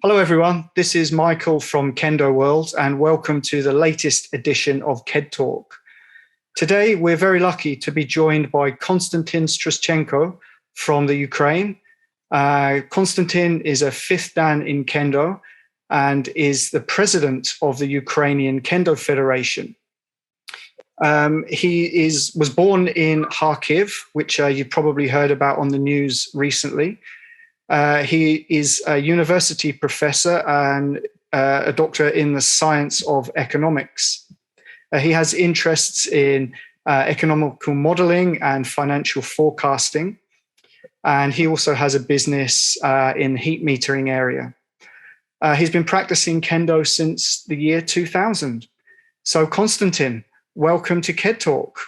Hello, everyone. This is Michael from Kendo World, and welcome to the latest edition of KED Talk. Today, we're very lucky to be joined by Kostyantyn Stryzhychenko from the Ukraine. Kostyantyn is a fifth dan in Kendo and is the president of the Ukrainian Kendo Federation. He was born in Kharkiv, which you probably heard about on the news recently. He is a university professor and a doctor in the science of economics. He has interests in economical modeling and financial forecasting. And he also has a business in heat metering area. He's been practicing Kendo since the year 2000. So Kostyantyn, welcome to KED Talk.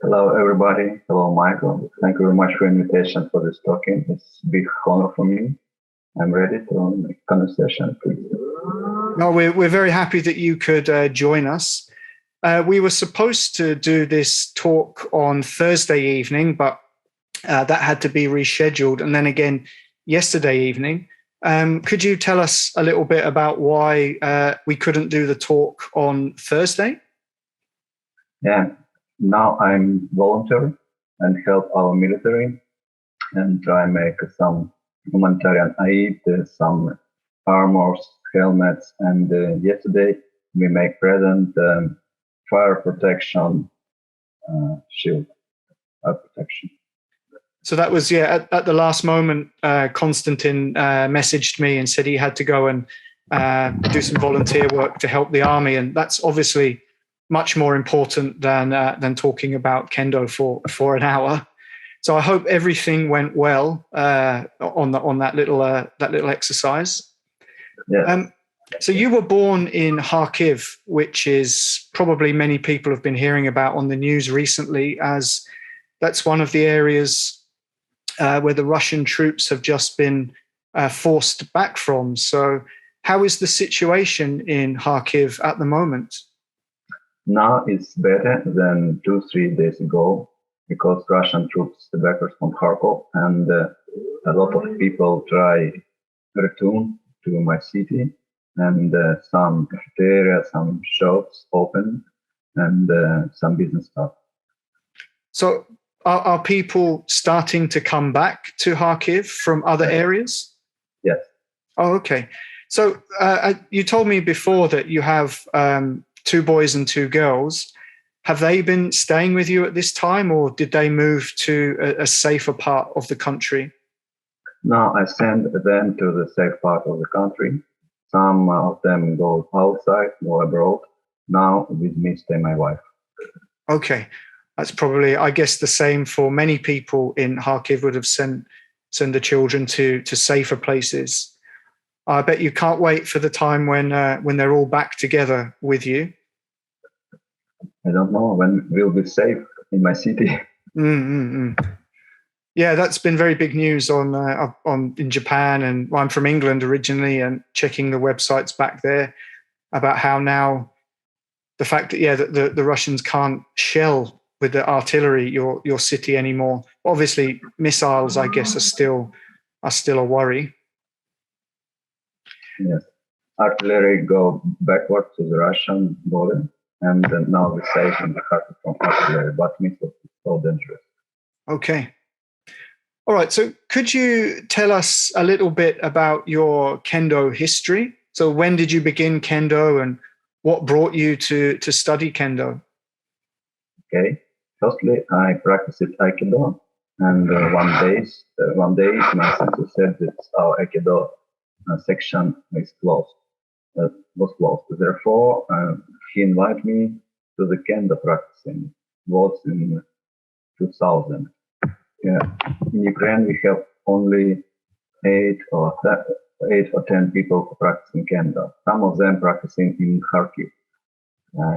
Hello, everybody. Hello, Michael. Thank you very much for the invitation for this talking. It's a big honor for me. I'm ready to make a conversation, please. No, we're very happy that you could join us. We were supposed to do this talk on Thursday evening, but that had to be rescheduled. And then again, yesterday evening. Could you tell us a little bit about why we couldn't do the talk on Thursday? Yeah. Now I'm volunteer and help our military and try make some humanitarian aid, some armors, helmets, and yesterday we make present fire protection shield, fire protection. So that was, at the last moment, Kostyantyn messaged me and said he had to go and do some volunteer work to help the army, and that's obviously much more important than talking about Kendo for an hour. So I hope everything went well on that little exercise. Yeah. So you were born in Kharkiv, which is probably many people have been hearing about on the news recently, as that's one of the areas where the Russian troops have just been forced back from. So how is the situation in Kharkiv at the moment? Now it's better than 2-3 days ago because Russian troops back from Kharkov, and a lot of people try return to my city, and some cafeteria, some shops open, and some business stuff. So are people starting to come back to Kharkiv from other areas? Yes. Oh, okay. So you told me before that you have 2 boys and 2 girls. Have they been staying with you at this time, or did they move to a safer part of the country? No, I send them to the safe part of the country. Some of them go outside, go abroad. Now with me stay my wife. Okay. That's probably, I guess, the same for many people in Kharkiv would have sent the children to safer places. I bet you can't wait for the time when they're all back together with you. I don't know when we'll be safe in my city. Yeah, that's been very big news in Japan, and I'm from England originally, and checking the websites back there about how now the fact that the Russians can't shell with the artillery your city anymore. Obviously, missiles, I guess, are still a worry. Yes, artillery go backward to the Russian border, and now we're safe in the heart from artillery, but missiles is so dangerous. Okay. All right. So could you tell us a little bit about your Kendo history? So when did you begin Kendo, and what brought you to study Kendo? Okay. Firstly, I practiced Aikido, and one day my sensei said that our Aikido section is closed. Was closed. Therefore, he invited me to the Kendo practicing. It was in 2000. Yeah. In Ukraine, we have only 8 or 10 people practicing Kendo. Some of them practicing in Kharkiv.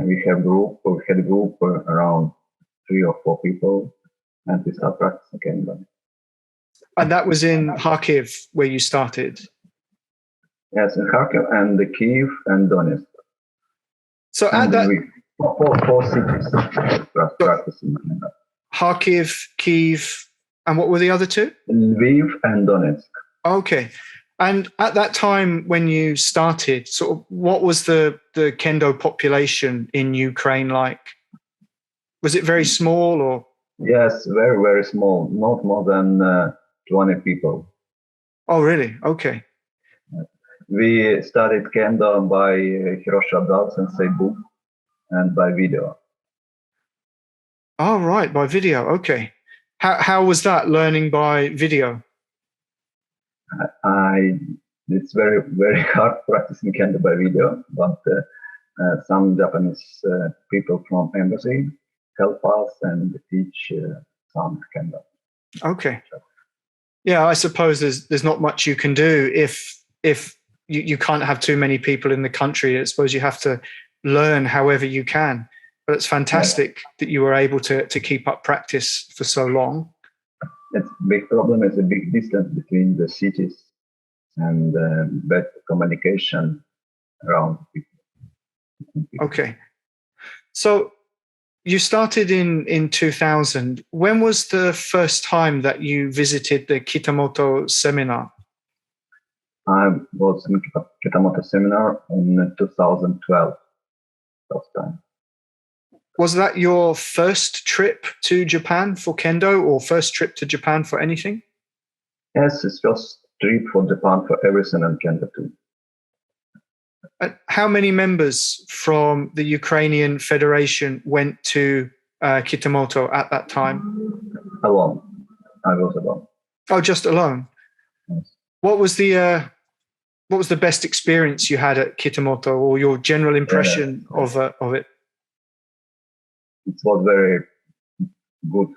We had a group around 3 or 4 people, and we started practicing Kendo. And that was in Kharkiv where you started? Yes, in Kharkiv and the Kiev and Donetsk. So at that, four cities practicing Kendo. Kharkiv, Kiev, and what were the other 2? Lviv and Donetsk. Okay. And at that time when you started, sort of what was the kendo population in Ukraine like? Was it very small or? Yes, very, very small, not more than 20 people. Oh, really? Okay. We studied Kendo by Hiroshi Adao Sensei book and by video. Oh, right, by video. Okay. How was that, learning by video? It's very, very hard practicing Kendo by video, but some Japanese people from embassy help us and teach some Kendo. Okay. Yeah, I suppose there's not much you can do if you can't have too many people in the country. I suppose you have to learn however you can. But it's fantastic that you were able to keep up practice for so long. It's big problem is a big distance between the cities and bad communication around people. Okay. So you started in 2000. When was the first time that you visited the Kitamoto seminar? I was in Kitamoto seminar in 2012, first time. Was that your first trip to Japan for Kendo, or first trip to Japan for anything? Yes, it's first trip for Japan for everything and Kendo too. How many members from the Ukrainian Federation went to Kitamoto at that time? Alone. I was alone. Oh, just alone. Yes. What was the best experience you had at Kitamoto, or your general impression of it? It was very good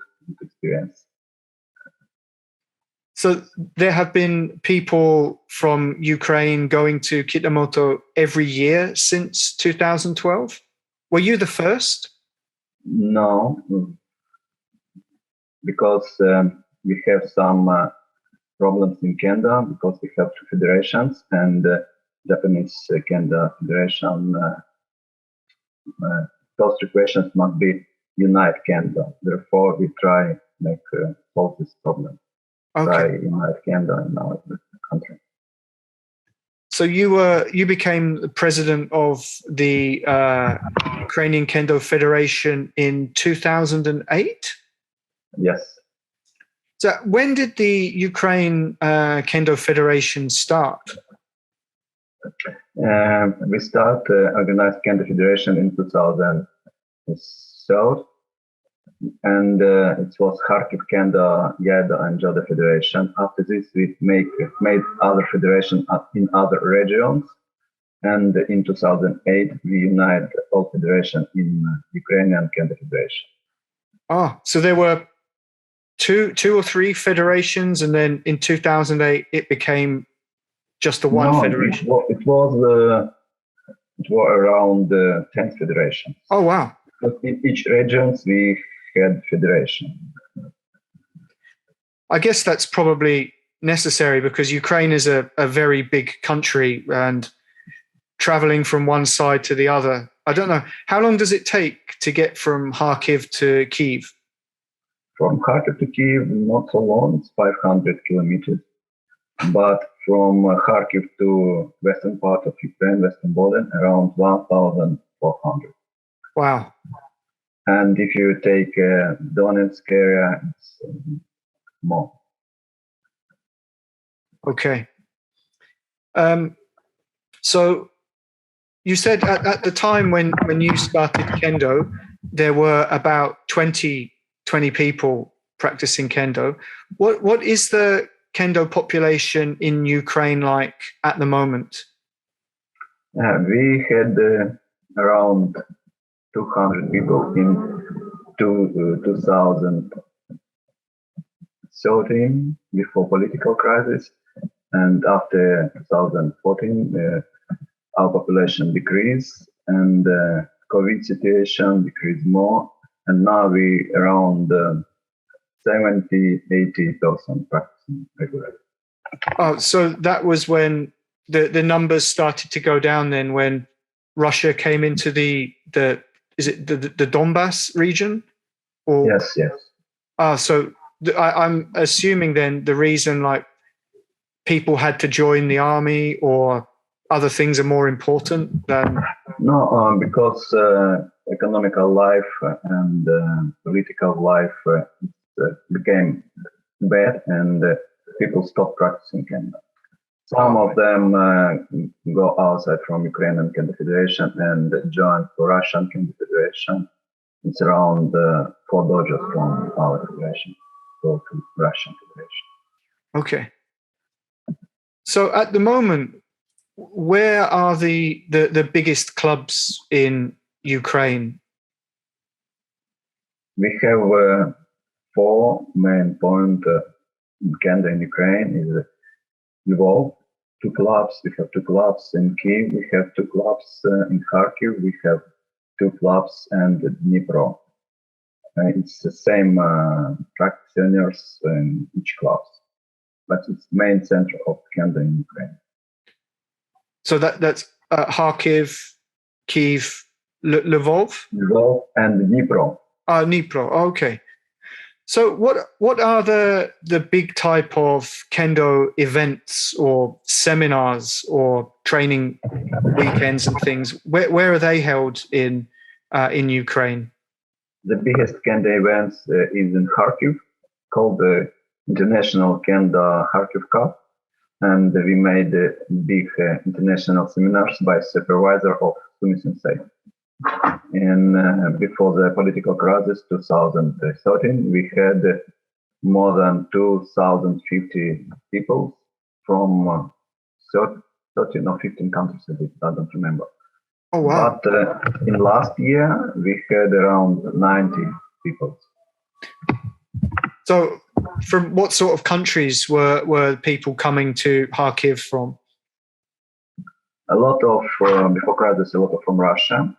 experience. So there have been people from Ukraine going to Kitamoto every year since 2012. Were you the first? No, because we have some problems in Kendo, because we have two federations, and Japanese Kendo Federation those equations must be unite Kendo. Therefore, we try make solve this problem. Okay. Try unite Kendo in our country. So you became the president of the Ukrainian Kendo Federation in 2008? Yes. So when did the Ukraine Kendo Federation start? We start organized Kendo Federation in 2000. So, and it was Kharkiv Kendo, iaido, and jodo Federation. After this, we made other federations in other regions. And in 2008, we united all federations in Ukrainian Kendo Federation. Oh, so there were two or three federations, and then in 2008, it became just the one federation? It was around 10 federations. Oh, wow. But in each region, we had federation. I guess that's probably necessary because Ukraine is a very big country, and traveling from one side to the other. I don't know. How long does it take to get from Kharkiv to Kyiv? From Kharkiv to Kyiv, not so long. It's 500 kilometers. But from Kharkiv to western part of Ukraine, western border, around 1,400. Wow. And if you take Donetsk area, it's more. Okay. So you said at the time when you started Kendo, there were about 20 people practicing Kendo. What is the Kendo population in Ukraine like at the moment? We had around 200 people in 2013, before political crisis, and after 2014, our population decreased, and COVID situation decreased more, and now we around 70-80% practicing regularly. Oh, so that was when the numbers started to go down. Then when Russia came into the Donbass region? Or, yes. So I'm assuming then the reason, like, people had to join the army, or other things are more important than? No, because economical life and political life became bad, and people stopped practicing kendo. Some of them go outside from Ukrainian Kendo Federation and join the Russian Kendo Federation. It's around 4 dojos from our federation go to Russian Federation. Okay. So at the moment, where are the biggest clubs in Ukraine? We have 4 main points in Kendo in Ukraine. Is Lvov, 2 clubs. We have 2 clubs in Kiev. We have 2 clubs in Kharkiv. We have 2 clubs and Dnipro. It's the same practitioners in each club, but it's main center of Kendo in Ukraine. So that's Kharkiv, Kiev, Lvov? Lvov and Dnipro. Dnipro. Okay. So what are the big type of kendo events or seminars or training weekends and things? Where are they held in Ukraine? The biggest kendo events is in Kharkiv, called the International Kendo Kharkiv Cup, and we made big international seminars by supervisor of Sumi Sensei. And before the political crisis, 2013, we had more than 2,050 people from 13 or 15 countries. I don't remember. Oh, wow. But in last year, we had around 90 people. So from what sort of countries were people coming to Kharkiv from? A lot of, before crisis, a lot of from Russia.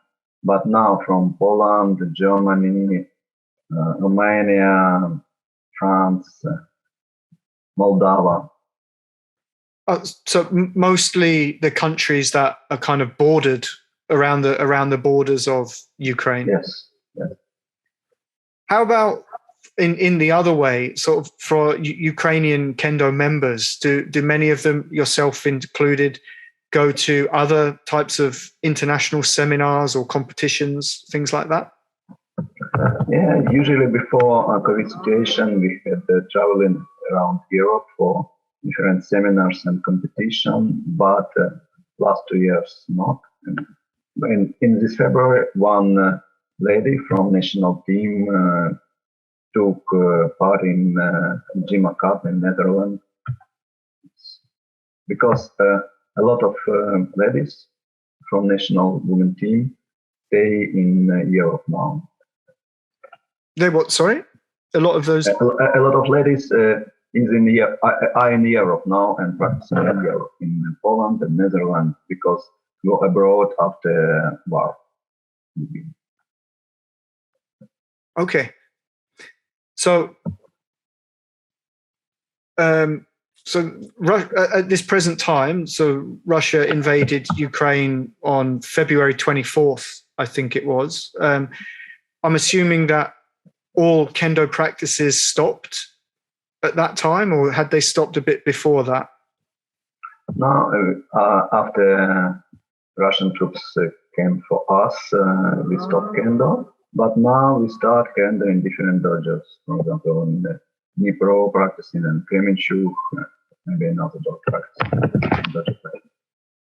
But now from Poland, Germany, Romania, France, Moldova. So mostly the countries that are kind of bordered around the borders of Ukraine. Yes. How about in the other way, sort of for Ukrainian kendo members? Do many of them, yourself included, go to other types of international seminars or competitions, things like that? Yeah, usually before COVID situation, we had traveling around Europe for different seminars and competition, but last 2 years not. In this February, one lady from national team took part in Jima Cup in Netherlands, because a lot of ladies from national women team stay in Europe now. They what? Sorry, a lot of those. A lot of ladies are in Europe now and practicing in Europe, in Poland and Netherlands, because go abroad after war. Okay, so at this present time, so Russia invaded Ukraine on February 24th, I think it was. I'm assuming that all kendo practices stopped at that time, or had they stopped a bit before that? No, after Russian troops came for us, we stopped kendo, but now we start kendo in different dojos. For example, in Dnipro practicing and Kremenchuk, maybe another dojo practice.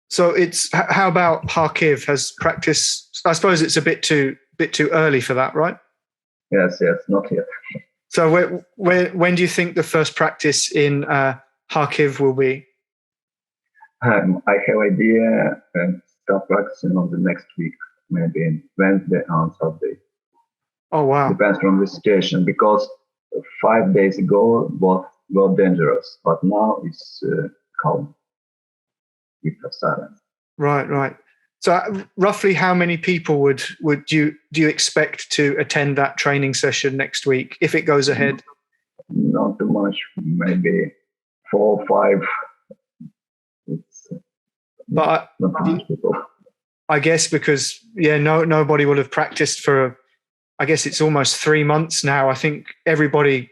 So it's, how about Kharkiv? Has practice? I suppose it's a bit too early for that, right? Yes, not yet. So when do you think the first practice in Kharkiv will be? I have idea and start practicing on the next week, maybe Wednesday and Saturday. Oh wow! Depends from the situation, because 5 days ago was dangerous, but now it's calm. It's silence. Right. So roughly how many people would do you expect to attend that training session next week if it goes ahead? Not too much, maybe 4 or 5. It's but not too much people. I guess because nobody will have practiced for, I guess it's almost 3 months now. I think everybody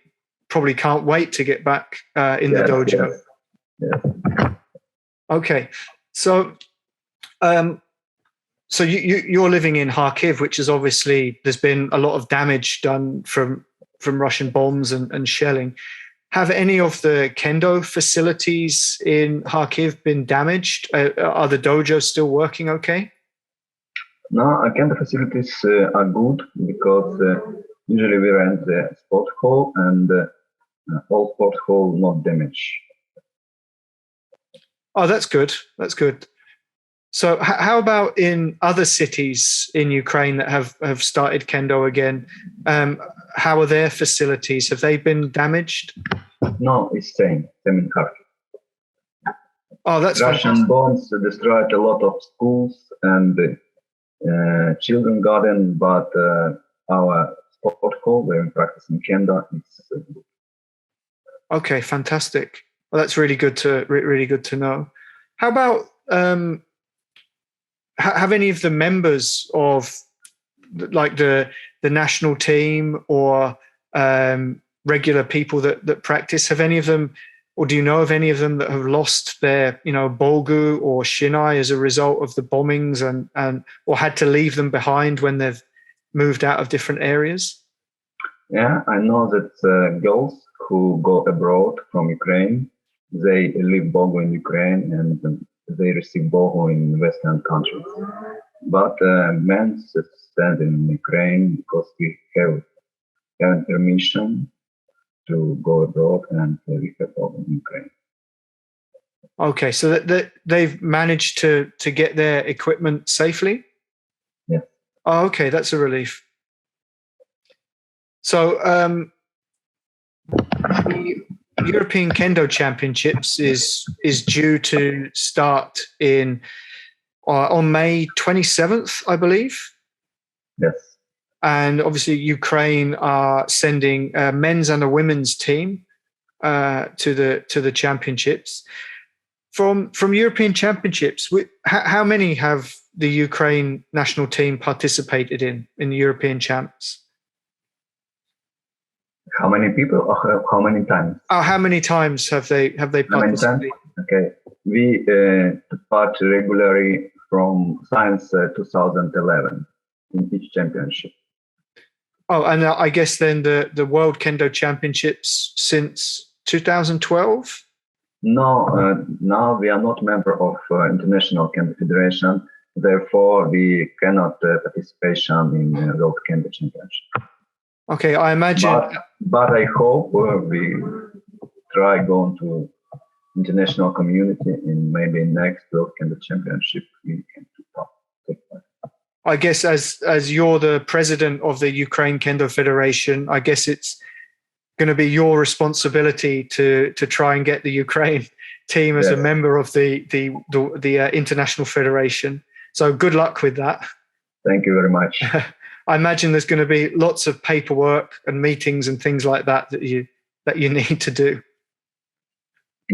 probably can't wait to get back in the dojo. Yes. Okay, so you're living in Kharkiv, which is obviously there's been a lot of damage done from Russian bombs and shelling. Have any of the kendo facilities in Kharkiv been damaged? Are the dojos still working okay? No, kendo facilities are good because usually we rent the sport hall and all sport hall not damaged. Oh, that's good. That's good. So how about in other cities in Ukraine that have started kendo again? How are their facilities? Have they been damaged? No, it's same in Kharkiv. Oh, that's Russian fantastic. bombs destroyed a lot of schools and children garden, but our sport hall where we practice in kendo is good. Okay, fantastic. Well, that's really good to know. How about have any of the members of like the national team or regular people that practice, have any of them, or do you know of any of them that have lost their bolgu or shinai as a result of the bombings and or had to leave them behind when they've moved out of different areas? Yeah, I know that girls who go abroad from Ukraine, they leave bolgu in Ukraine and they receive bolgu in Western countries. But men stand in Ukraine because we have permission to go abroad and we have bolgu in Ukraine. Okay, so that they've managed to get their equipment safely? Yeah. Oh, okay, that's a relief. So the European Kendo Championships is due to start on May 27th, I believe. Yes. And obviously Ukraine are sending a men's and a women's team to the championships. From European Championships, how many have the Ukraine national team participated in the European Champs? How many people or how many times? Oh, how many times have they participated? Okay, we took part regularly from since 2011 in each championship. Oh, and I guess then the World Kendo Championships since 2012? No, now we are not member of International Kendo Federation. Therefore, we cannot participation in World Kendo Championship. Okay, I imagine. But I hope we try going to international community in maybe next World Kendo Championship we can take part. I guess as you're the president of the Ukraine Kendo Federation, I guess it's going to be your responsibility to try and get the Ukraine team as a member of the international federation. So good luck with that. Thank you very much. I imagine there's going to be lots of paperwork and meetings and things like that you need to do.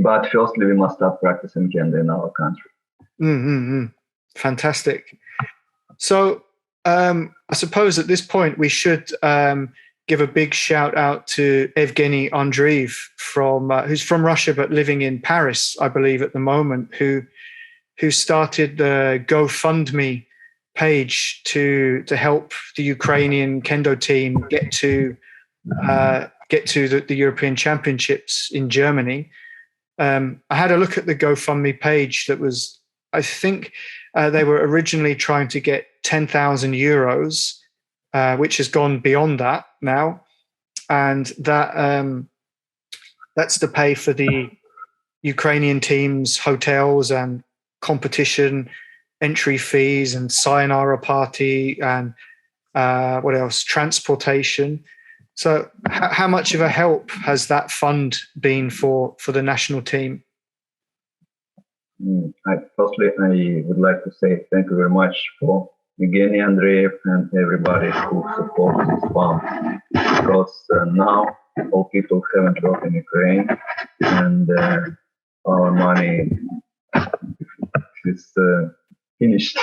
But firstly, we must start practicing kendo in our country. Fantastic. So I suppose at this point we should give a big shout out to Evgeny Andreev who's from Russia but living in Paris, I believe, at the moment, who started the GoFundMe page to help the Ukrainian kendo team get to the European Championships in Germany. I had a look at the GoFundMe page. That was, I think, they were originally trying to get 10,000 euros, which has gone beyond that now, and that's to pay for the Ukrainian team's hotels and competition entry fees and sayonara party and what else? Transportation. So how much of a help has that fund been for the national team? Firstly, I would like to say thank you very much for Evgeny Andreev and everybody who supports this fund, because now all people haven't worked in Ukraine and our money is finished.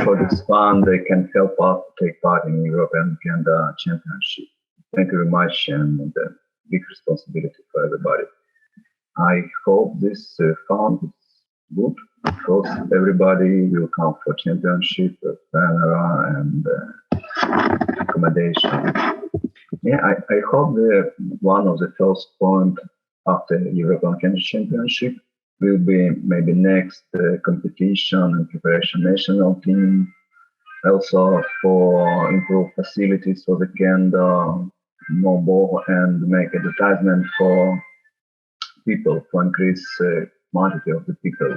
For this fund, they can help us to take part in European Kendo Championship. Thank you very much, and big responsibility for everybody. I hope this fund is good because everybody will come for championship, banner, and accommodation. Yeah, I hope one of the first point after European Kendo Championship will be maybe next competition and preparation national team. Also for improve facilities for the Kendo, mobile, and make advertisement for people to increase quantity of the people.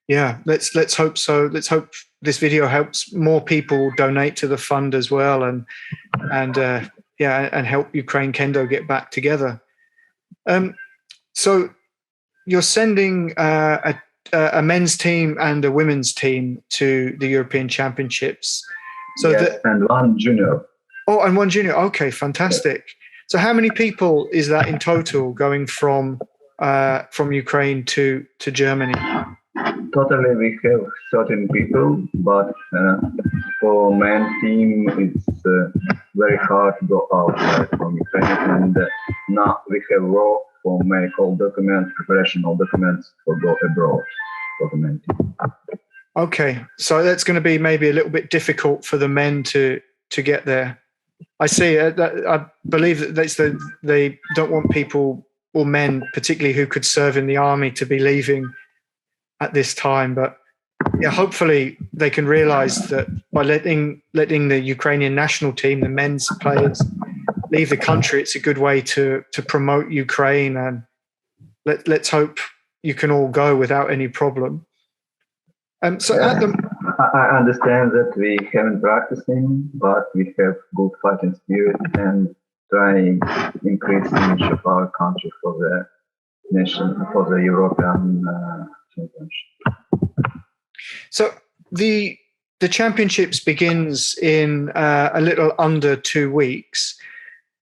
Yeah, let's hope so. Let's hope this video helps more people donate to the fund as well, and help Ukraine Kendo get back together. So you're sending a men's team and a women's team to the European Championships. So yes, and one junior. Oh, and one junior. Okay, fantastic. So how many people is that in total going from Ukraine to Germany? Totally, we have 13 people, but for men team, it's very hard to go outside from Ukraine. And now we have work for make all documents, preparation of documents for go abroad for the men team. Okay, so that's going to be maybe a little bit difficult for the men to get there. I see. I believe that they don't want people or men, particularly who could serve in the army, to be leaving at this time. But yeah, hopefully they can realize that by letting the Ukrainian national team, the men's players, leave the country, it's a good way to promote Ukraine. And let's hope you can all go without any problem. I understand that we haven't practicing, but we have good fighting spirit and trying to increase the image of our country for the nation, for the European championship. So the championships begins in a little under 2 weeks.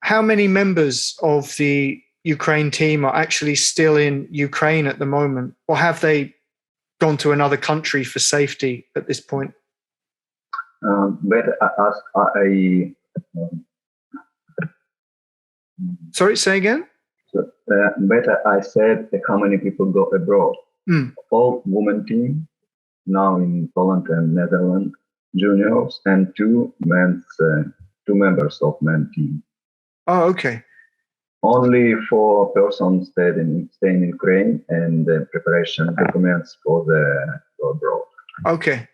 How many members of the Ukraine team are actually still in Ukraine at the moment, or have they gone to another country for safety at this point? Sorry, say again? So, better I said how many people go abroad. All women team now in Poland and Netherlands, juniors, and two members of men team. Oh, okay. Only 4 persons staying in Ukraine and the preparation documents for the abroad. Okay.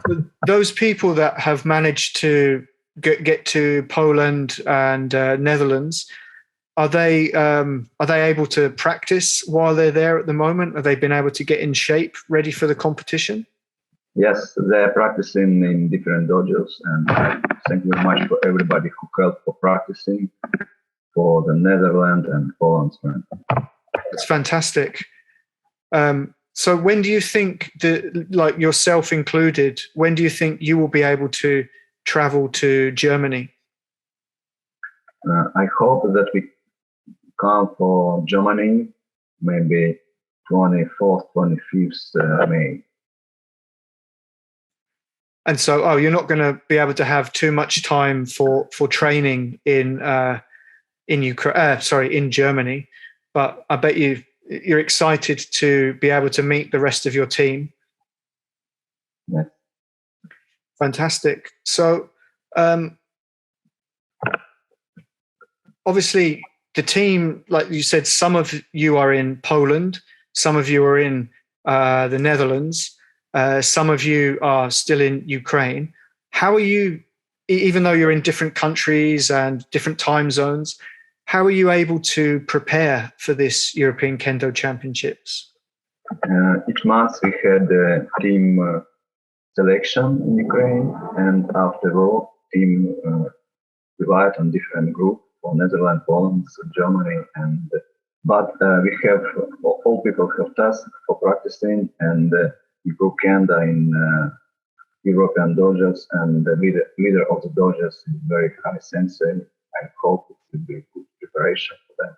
So those people that have managed to get to Poland and Netherlands, are they able to practice while they're there at the moment? Have they been able to get in shape, ready for the competition? Yes, they're practicing in different dojos, and thank you very much for everybody who helped for practicing for the Netherlands and Poland. It's fantastic. So when do you think like yourself included, when do you think you will be able to travel to Germany? I hope that we come for Germany maybe 24th, 25th May. And so, you're not going to be able to have too much time for training in Ukraine, in Germany, but I bet you're excited to be able to meet the rest of your team. Yeah. Fantastic. So, obviously, the team, like you said, some of you are in Poland, some of you are in the Netherlands, some of you are still in Ukraine. How are you, even though you're in different countries and different time zones, how are you able to prepare for this European Kendo Championships? Each month we had a team selection in Ukraine, and afterward, team divided on different groups for Netherlands, Poland, Germany, but we have all people have tasks for practicing, and improve Kendo in European dojos, and the leader of the dojos is very high sensei. I hope it will be good preparation for them.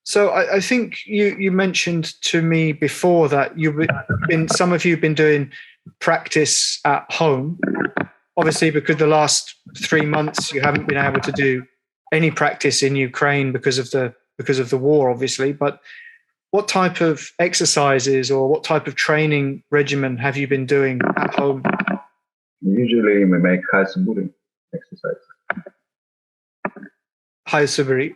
So I think you mentioned to me before that some of you have been doing practice at home. Obviously, because the last 3 months you haven't been able to do any practice in Ukraine because of the war, obviously. But what type of exercises or what type of training regimen have you been doing at home? Usually we make high suburi exercise. High suburi.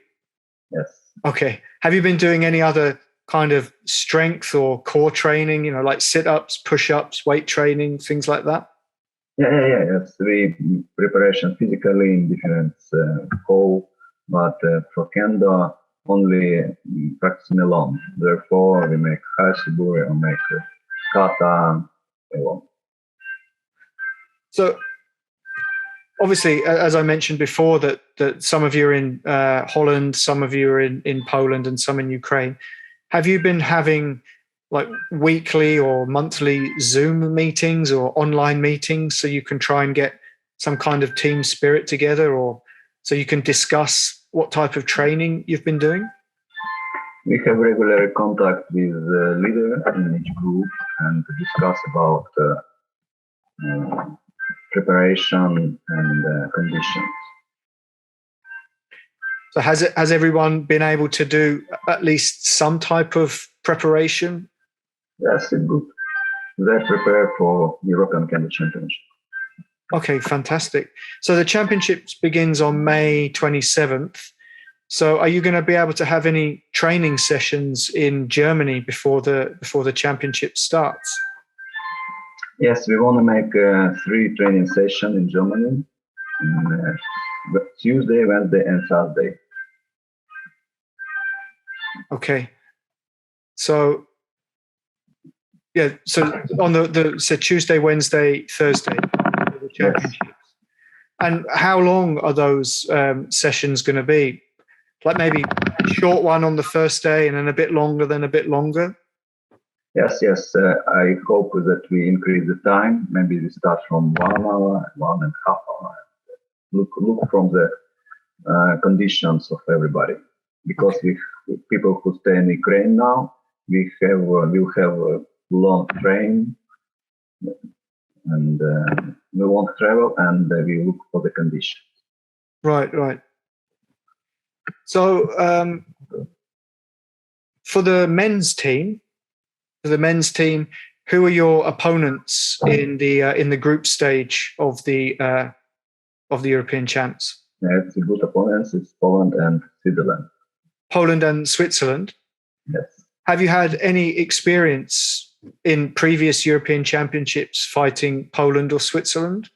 Yes. Okay. Have you been doing any other kind of strength or core training, like sit-ups, push-ups, weight training, things like that? Yes. We preparation physically in different hall, but for kendo only practicing alone. Therefore, we make high suburi or make kata alone. So, obviously, as I mentioned before, that some of you are in Holland, some of you are in Poland, and some in Ukraine. Have you been having like weekly or monthly Zoom meetings or online meetings so you can try and get some kind of team spirit together, or so you can discuss what type of training you've been doing? We have regular contact with the leader in each group and discuss about preparation and conditions. So has everyone been able to do at least some type of preparation? Yes, it's good. They prepare for European Kendo Championship. Okay, fantastic. So the championships begins on May 27th. So are you going to be able to have any training sessions in Germany before the championship starts? Yes, we want to make 3 training sessions in Germany, Tuesday, Wednesday, and Thursday. Okay. So so on so Tuesday, Wednesday, Thursday, the championships. Yes. And how long are those sessions going to be? Like maybe a short one on the first day and then a bit longer, then a bit longer? Yes. I hope that we increase the time. Maybe we start from 1 hour, 1.5 hours. Look from the conditions of everybody. Because okay. With people who stay in Ukraine now, we'll have a long train, and we won't travel, and we look for the conditions. Right. So for the men's team, who are your opponents in the group stage of the European champs? It's a good opponents. It's Poland and Switzerland. Poland and Switzerland? Yes. Have you had any experience in previous European championships fighting Poland or Switzerland?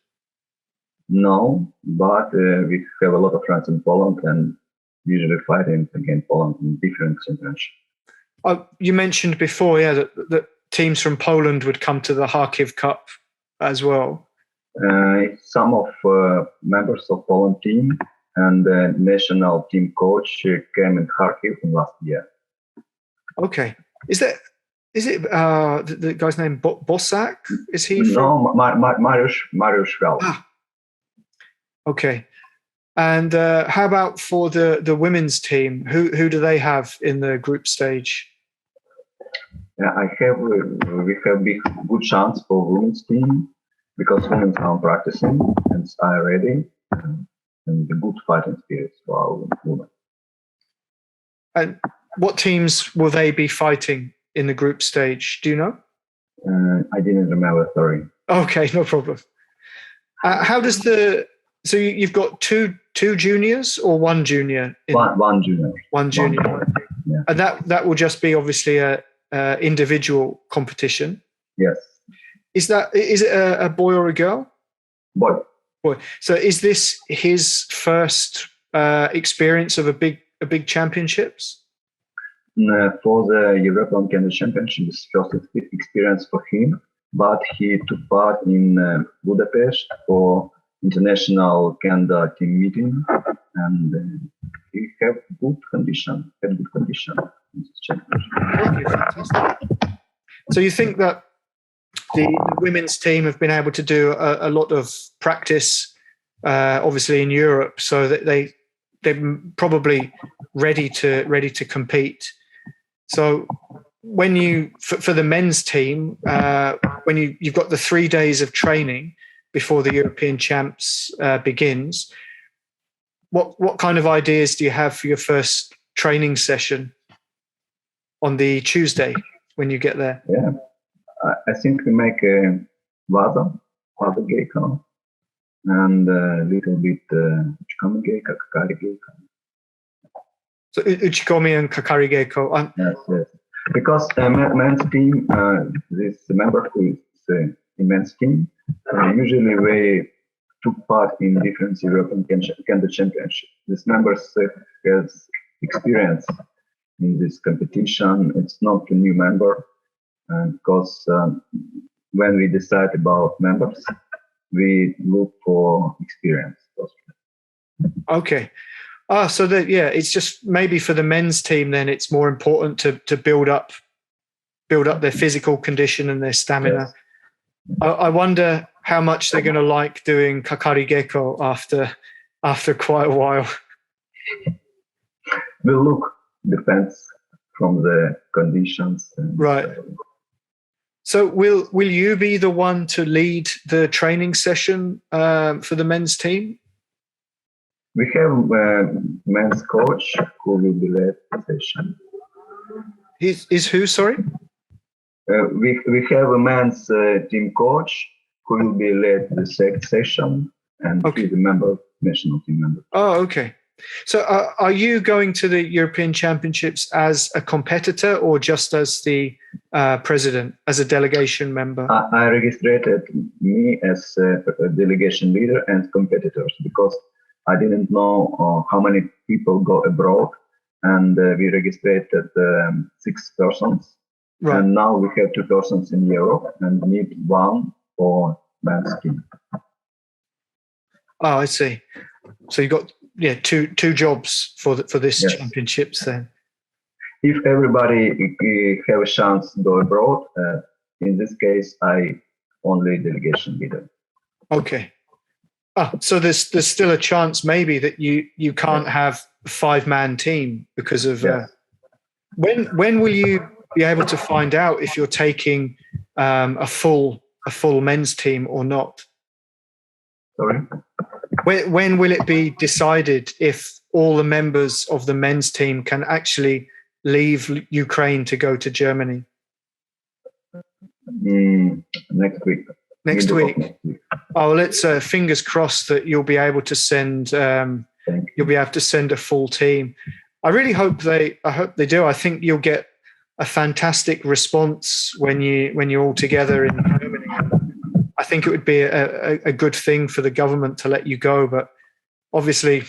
No, but we have a lot of friends in Poland and usually fighting against Poland in different championships. You mentioned before, that teams from Poland would come to the Kharkiv Cup as well. Some of members of Poland team and the national team coach came in Kharkiv last year. Okay. Is it the guy's name Bosak? Is he from? No, Mariusz Gal. Ah. Okay. And how about for the women's team? Who do they have in the group stage? We have good chance for women's team because women are practicing and are ready and the good fighting spirits for our women. And what teams will they be fighting in the group stage? Do you know? I didn't remember, sorry. Okay, no problem. How does so you've got two juniors or one junior? One junior. One junior. Yeah. And that will just be obviously a individual competition. Yes. Is it a boy or a girl? Boy. So is this his first experience of a big championships? For the European Kendo Championship, it's first experience for him, but he took part in Budapest for international Kendo team meeting, and he had good condition in this championship. Okay, fantastic. So you think that the women's team have been able to do a lot of practice, obviously in Europe, so that they're probably ready to compete. So when for the men's team, when you've got the 3 days of training before the European champs begins, what kind of ideas do you have for your first training session on the Tuesday when you get there? Yeah, I think we make a vada geiko, and a little bit uchikomi geiko, kakari geiko. So uchikomi and kakari geiko. Yes. Because men's team, this member who is in men's team, usually they took part in different European Kendo championships. These members has experience in this competition. It's not a new member, because when we decide about members, we look for experience. Okay. So that, yeah, it's just maybe for the men's team, then it's more important to build up their physical condition and their stamina. Yes. I wonder how much they're going to like doing kakari geiko after quite a while. The look depends from the conditions. Right. So will you be the one to lead the training session for the men's team? We have a men's coach who will be led the session. Is who, sorry? We have a men's team coach who will be led the session, and okay. He's a member, national team member. Oh, okay. So are you going to the European Championships as a competitor or just as the president, as a delegation member? I registered me as a delegation leader and competitors because I didn't know how many people go abroad, and we registered 6 persons. Right. And now we have 2 persons in Europe and need 1 for men's team. Oh, I see. So you got two jobs for this yes. championships then. If everybody have a chance to go abroad, in this case, I only delegation leader. Okay. So there's still a chance maybe that you can't have a 5-man team because of when will you be able to find out if you're taking a full men's team or not? Sorry? When will it be decided if all the members of the men's team can actually leave Ukraine to go to Germany? Next week. Next week. Oh, let's fingers crossed that you'll be able to send a full team. I really hope they do. I think you'll get a fantastic response when you're all together in Germany. I think it would be a good thing for the government to let you go, but obviously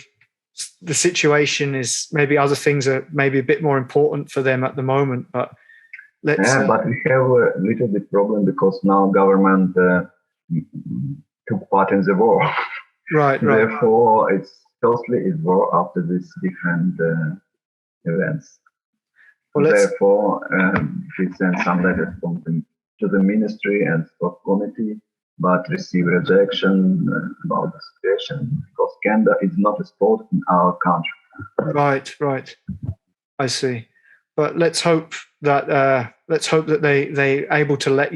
the situation is maybe other things are maybe a bit more important for them at the moment. But let's. But we have a little bit problem because now government took part in the war. Right. Therefore, it's war after these different events. Well, therefore, we sent some letters to the ministry and sport committee, but receive rejection about the situation because Kendo is not a sport in our country. Right. I see. But let's hope that they able to let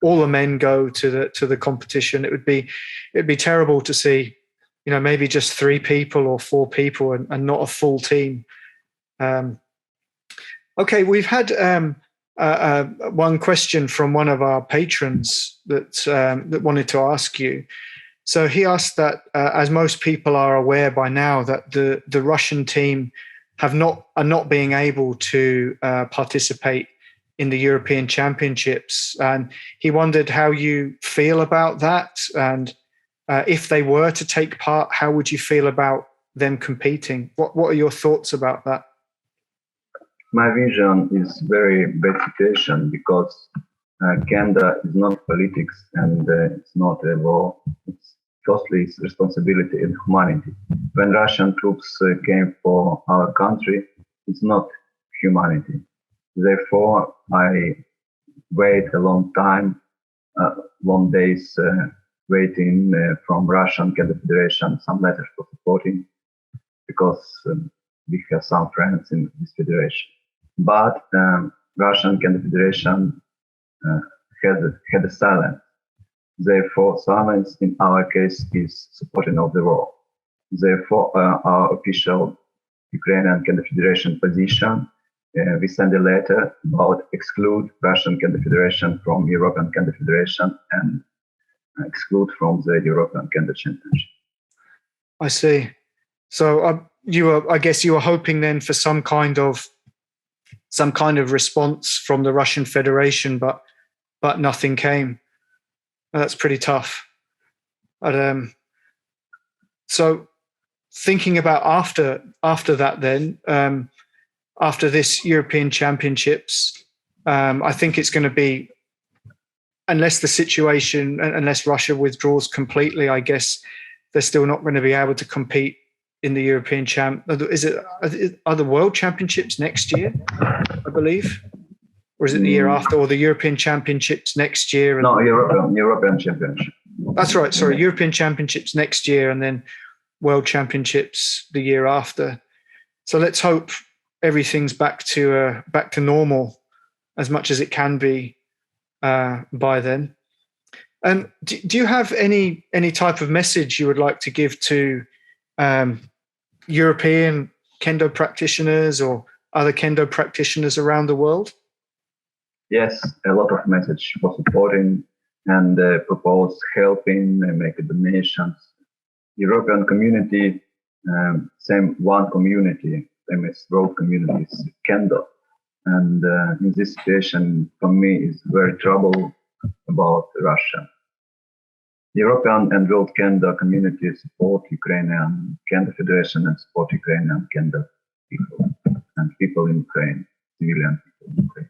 all the men go to the competition. It'd be terrible to see, maybe just 3 people or 4 people and not a full team. Okay, we've had one question from one of our patrons that wanted to ask you. So he asked that, as most people are aware by now, that the Russian team are not being able to participate in the European Championships, and he wondered how you feel about that, and if they were to take part, how would you feel about them competing? What are your thoughts about that? My vision is very bad situation because Kendo is not politics and it's not a war. Firstly, it's responsibility and humanity. When Russian troops came for our country, it's not humanity. Therefore, I wait a long time, long days waiting from Russian Kendo Federation some letters for supporting because we have some friends in this federation. But Russian Kendo Federation had a silence. Therefore, silence in our case is supporting of the war. Therefore, our official Ukrainian Kendo Federation position, we send a letter about exclude Russian Kendo Federation from European Kendo Federation and exclude from the European Kendo Championship. I see. So I guess you were hoping then for some kind of response from the Russian Federation, but nothing came. That's pretty tough. But so thinking about after that, then after this European Championships, I think it's going to be, unless Russia withdraws completely, I guess they're still not going to be able to compete in the European are the World Championships next year, I believe? Or is it the year after, or the European Championships next year? No, European Championship. That's right, sorry, European Championships next year and then World Championships the year after. So let's hope everything's back to normal as much as it can be by then. Do you have any type of message you would like to give to European Kendo practitioners or other Kendo practitioners around the world? Yes, a lot of message for supporting and propose helping and make donations. European community, same one community, same as world communities, Kendo. And in this situation, for me, is very trouble about Russia. European and world Kendo community support Ukrainian Kendo Federation and support Ukrainian Kendo people and people in Ukraine, civilian people in Ukraine.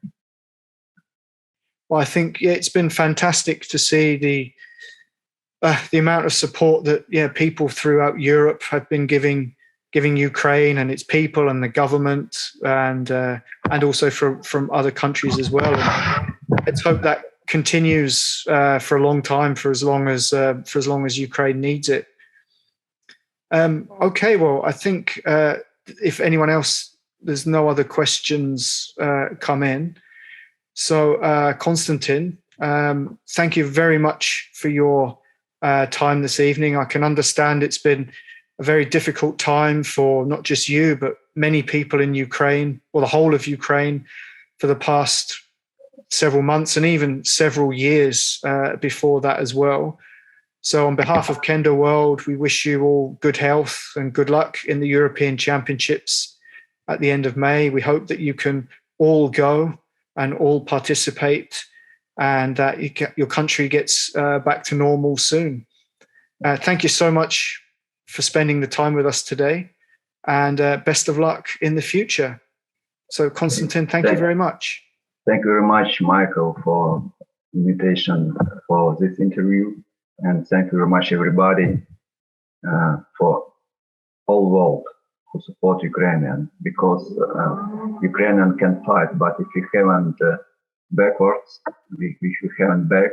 Well, I think it's been fantastic to see the amount of support that people throughout Europe have been giving Ukraine and its people and the government and also from other countries as well. And let's hope that continues for a long time, for as long as Ukraine needs it. Okay, well, I think if anyone else, there's no other questions come in. So, Kostyantyn, thank you very much for your time this evening. I can understand it's been a very difficult time for not just you, but many people in Ukraine, or the whole of Ukraine, for the past several months and even several years before that as well. So on behalf of Kendo World, we wish you all good health and good luck in the European Championships at the end of May. We hope that you can all go and all participate and that your country gets back to normal soon. Thank you so much for spending the time with us today, and best of luck in the future. So Kostyantyn, thank you very much. Thank you very much, Michael, for invitation for this interview. And thank you very much, everybody, for all world who support Ukrainian, because Ukrainian can fight, but if we haven't backwards, if we haven't back,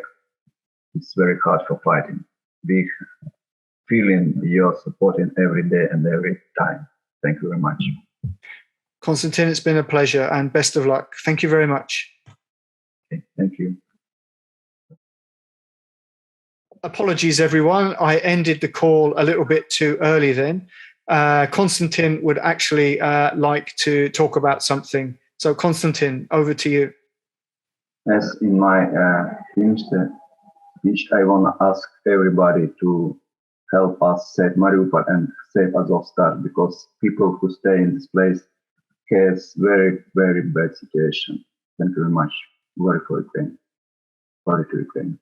it's very hard for fighting. We feeling your supporting every day and every time. Thank you very much. Kostyantyn, it's been a pleasure and best of luck. Thank you very much. Okay, thank you. Apologies, everyone. I ended the call a little bit too early then. Kostyantyn would actually like to talk about something. So Kostyantyn, over to you. As in my speech, I want to ask everybody to help us save Mariupol and save Azovstal, because people who stay in this place has very, very bad situation. Thank you very much. Glory for Ukraine. Glory to Ukraine.